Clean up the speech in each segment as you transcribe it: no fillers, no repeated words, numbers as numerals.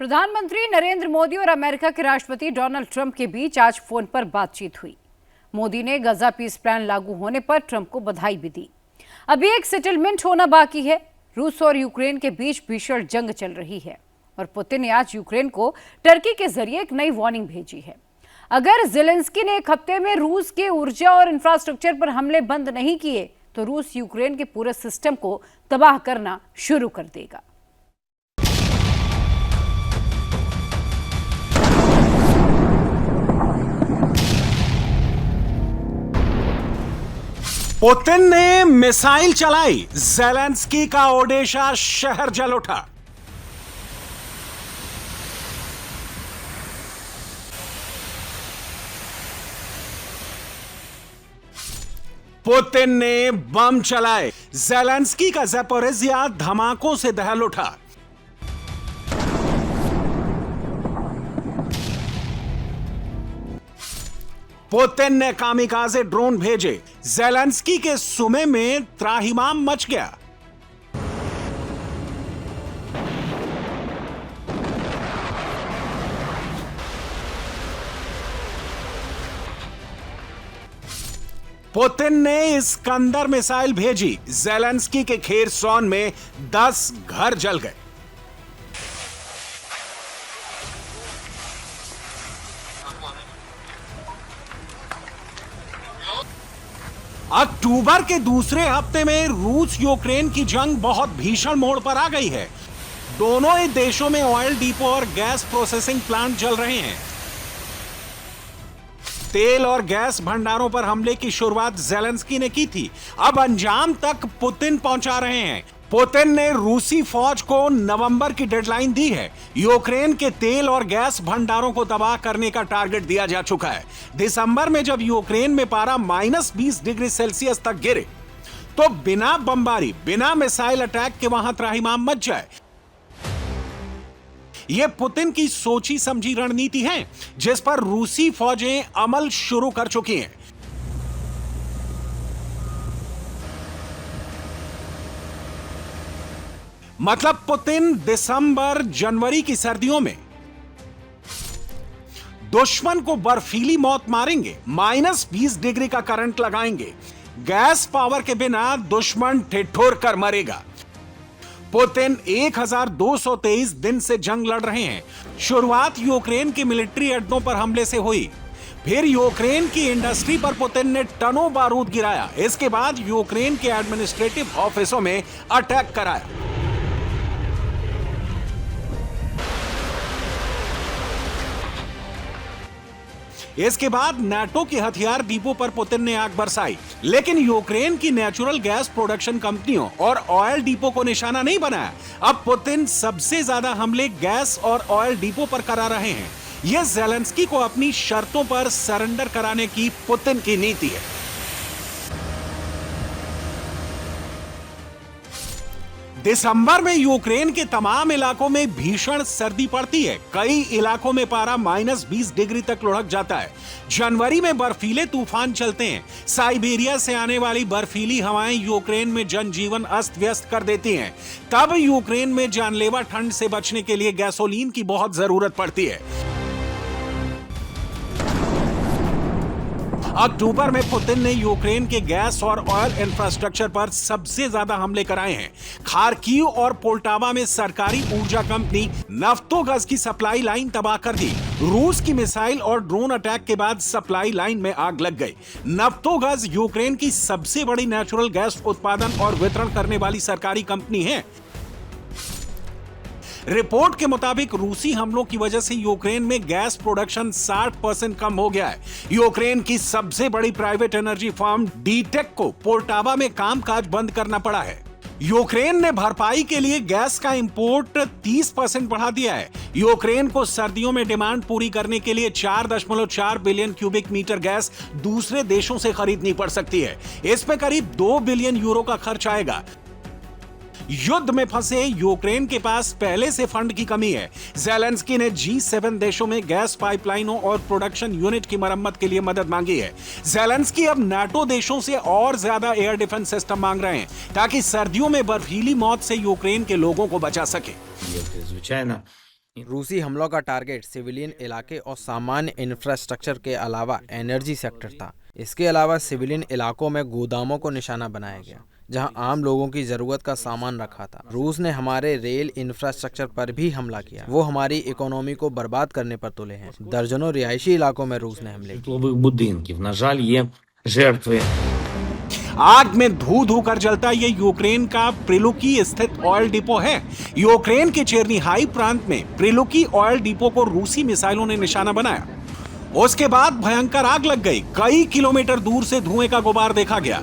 प्रधानमंत्री नरेंद्र मोदी और अमेरिका के राष्ट्रपति डोनाल्ड ट्रंप के बीच आज फोन पर बातचीत हुई। मोदी ने गजा पीस प्लान लागू होने पर ट्रंप को बधाई भी दी। अभी एक सेटलमेंट होना बाकी है। रूस और यूक्रेन के बीच भीषण जंग चल रही है और पुतिन ने आज यूक्रेन को टर्की के जरिए एक नई वार्निंग भेजी है। अगर जेलेंस्की ने एक हफ्ते में रूस के ऊर्जा और इंफ्रास्ट्रक्चर पर हमले बंद नहीं किए तो रूस यूक्रेन के पूरे सिस्टम को तबाह करना शुरू कर देगा। पुतिन ने मिसाइल चलाई, जेलेंस्की का ओडेशा शहर जल उठा। पुतिन ने बम चलाए, जेलेंस्की का ज़ैपोरिज़िया धमाकों से दहल उठा। पुतिन ने कामिकाज़े ड्रोन भेजे, जेलेंस्की के सुमे में त्राहिमाम मच गया। पुतिन ने इस्कंदर मिसाइल भेजी, जेलेंस्की के खेरसॉन में 10 घर जल गए। अक्टूबर के दूसरे हफ्ते में रूस यूक्रेन की जंग बहुत भीषण मोड़ पर आ गई है। दोनों ही देशों में ऑयल डिपो और गैस प्रोसेसिंग प्लांट जल रहे हैं। तेल और गैस भंडारों पर हमले की शुरुआत जेलेंस्की ने की थी, अब अंजाम तक पुतिन पहुंचा रहे हैं। पुतिन ने रूसी फौज को नवंबर की डेडलाइन दी है। यूक्रेन के तेल और गैस भंडारों को तबाह करने का टारगेट दिया जा चुका है। दिसंबर में जब यूक्रेन में पारा -20 डिग्री सेल्सियस तक गिरे तो बिना बमबारी, बिना मिसाइल अटैक के वहां त्राहिमाम मच जाए। यह पुतिन की सोची समझी रणनीति है जिस पर रूसी फौजें अमल शुरू कर चुकी हैं। मतलब पुतिन दिसंबर जनवरी की सर्दियों में दुश्मन को बर्फीली मौत मारेंगे, -20 डिग्री का करंट लगाएंगे। गैस पावर के बिना दुश्मन ठिठुर कर मरेगा। पुतिन 1223 दिन से जंग लड़ रहे हैं। शुरुआत यूक्रेन के मिलिट्री अड्डों पर हमले से हुई, फिर यूक्रेन की इंडस्ट्री पर पुतिन ने टनों बारूद गिराया। इसके बाद यूक्रेन के एडमिनिस्ट्रेटिव ऑफिसों में अटैक कराया। इसके बाद नाटो के हथियार डिपो पर पुतिन ने आग बरसाई, लेकिन यूक्रेन की नेचुरल गैस प्रोडक्शन कंपनियों और ऑयल डिपो को निशाना नहीं बनाया। अब पुतिन सबसे ज्यादा हमले गैस और ऑयल डिपो पर करा रहे हैं। यह जेलेंस्की को अपनी शर्तों पर सरेंडर कराने की पुतिन की नीति है। दिसंबर में यूक्रेन के तमाम इलाकों में भीषण सर्दी पड़ती है। कई इलाकों में पारा -20 डिग्री तक लुढ़क जाता है। जनवरी में बर्फीले तूफान चलते हैं। साइबेरिया से आने वाली बर्फीली हवाएं यूक्रेन में जनजीवन अस्त व्यस्त कर देती हैं। तब यूक्रेन में जानलेवा ठंड से बचने के लिए गैसोलीन की बहुत जरूरत पड़ती है। अक्टूबर में पुतिन ने यूक्रेन के गैस और ऑयल इंफ्रास्ट्रक्चर पर सबसे ज्यादा हमले कराए हैं। खार्किव और पोल्टावा में सरकारी ऊर्जा कंपनी नफ्तोगज की सप्लाई लाइन तबाह कर दी। रूस की मिसाइल और ड्रोन अटैक के बाद सप्लाई लाइन में आग लग गई। नफ्तोगज यूक्रेन की सबसे बड़ी नेचुरल गैस उत्पादन और वितरण करने वाली सरकारी कंपनी है। रिपोर्ट के मुताबिक रूसी हमलों की वजह से यूक्रेन में गैस प्रोडक्शन 60% कम हो गया है। यूक्रेन की सबसे बड़ी प्राइवेट एनर्जी फर्म डीटेक को पोल्टावा में कामकाज बंद करना पड़ा है। यूक्रेन ने भरपाई के लिए गैस का इंपोर्ट 30% बढ़ा दिया है। यूक्रेन को सर्दियों में डिमांड पूरी करने के लिए 4.4 बिलियन क्यूबिक मीटर गैस दूसरे देशों से खरीदनी पड़ सकती है। इसमें करीब 2 बिलियन यूरो का खर्च आएगा। युद्ध में फंसे यूक्रेन के पास पहले से फंड की कमी है। जेलेंस्की ने G7 देशों में गैस पाइपलाइनों और प्रोडक्शन यूनिट की मरम्मत के लिए मदद मांगी है। जेलेंस्की अब नाटो देशों से और ज्यादा एयर डिफेंस सिस्टम मांग रहे हैं ताकि सर्दियों में बर्फीली मौत से यूक्रेन के लोगों को बचा सके। रूसी हमलों का टारगेट सिविलियन इलाके और सामान्य इंफ्रास्ट्रक्चर के अलावा एनर्जी सेक्टर था। इसके अलावा सिविलियन इलाकों में गोदामों को निशाना बनाया गया, जहां आम लोगों की जरूरत का सामान रखा था। रूस ने हमारे रेल इंफ्रास्ट्रक्चर पर भी हमला किया। वो हमारी इकोनॉमी को बर्बाद करने पर तुले हैं। दर्जनों रिहायशी इलाकों में रूस ने हमले किए। житлових будинків. На жаль, є жертви. आग में धू धू कर जलता ये यूक्रेन का प्रिलुकी स्थित ऑयल डिपो है। यूक्रेन के चेर्निहाई प्रांत में प्रिलुकी ऑयल डिपो को रूसी मिसाइलों ने निशाना बनाया। उसके बाद भयंकर आग लग गई। कई किलोमीटर दूर से धुएं का गुबार देखा गया।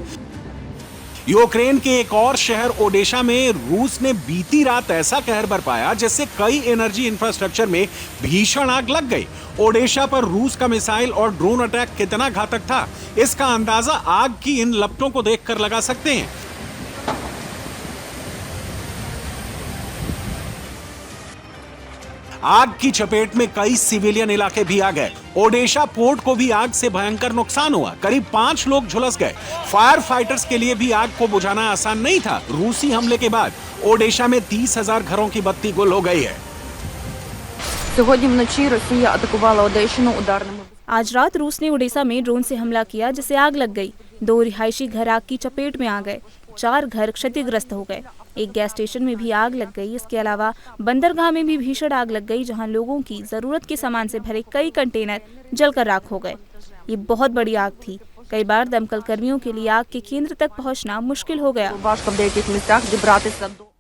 यूक्रेन के एक और शहर ओडेशा में रूस ने बीती रात ऐसा कहर बरपाया जिससे कई एनर्जी इंफ्रास्ट्रक्चर में भीषण आग लग गई। ओडेशा पर रूस का मिसाइल और ड्रोन अटैक कितना घातक था, इसका अंदाजा आग की इन लपटों को देखकर लगा सकते हैं। आग की चपेट में कई सिविलियन इलाके भी आ गए। ओडेशा पोर्ट को भी आग से भयंकर नुकसान हुआ। करीब 5 लोग झुलस गए। फायर फाइटर्स के लिए भी आग को बुझाना आसान नहीं था। रूसी हमले के बाद ओडेशा में 30,000 घरों की बत्ती गुल हो गई है। Сьогодні вночі Росія атакувала Одещину ударними. आज रात रूस ने ओडिशा में ड्रोन से हमला किया, जिससे आग लग गई। 2 रिहायशी घर आग की चपेट में आ गए। 4 घर क्षतिग्रस्त हो गए। एक गैस स्टेशन में भी आग लग गई। इसके अलावा बंदरगाह में भी भीषण आग लग गई, जहां लोगों की जरूरत के सामान से भरे कई कंटेनर जलकर राख हो गए। ये बहुत बड़ी आग थी। कई बार दमकल कर्मियों के लिए आग के केंद्र तक पहुंचना मुश्किल हो गया। Важко в деяких місцях дібратися до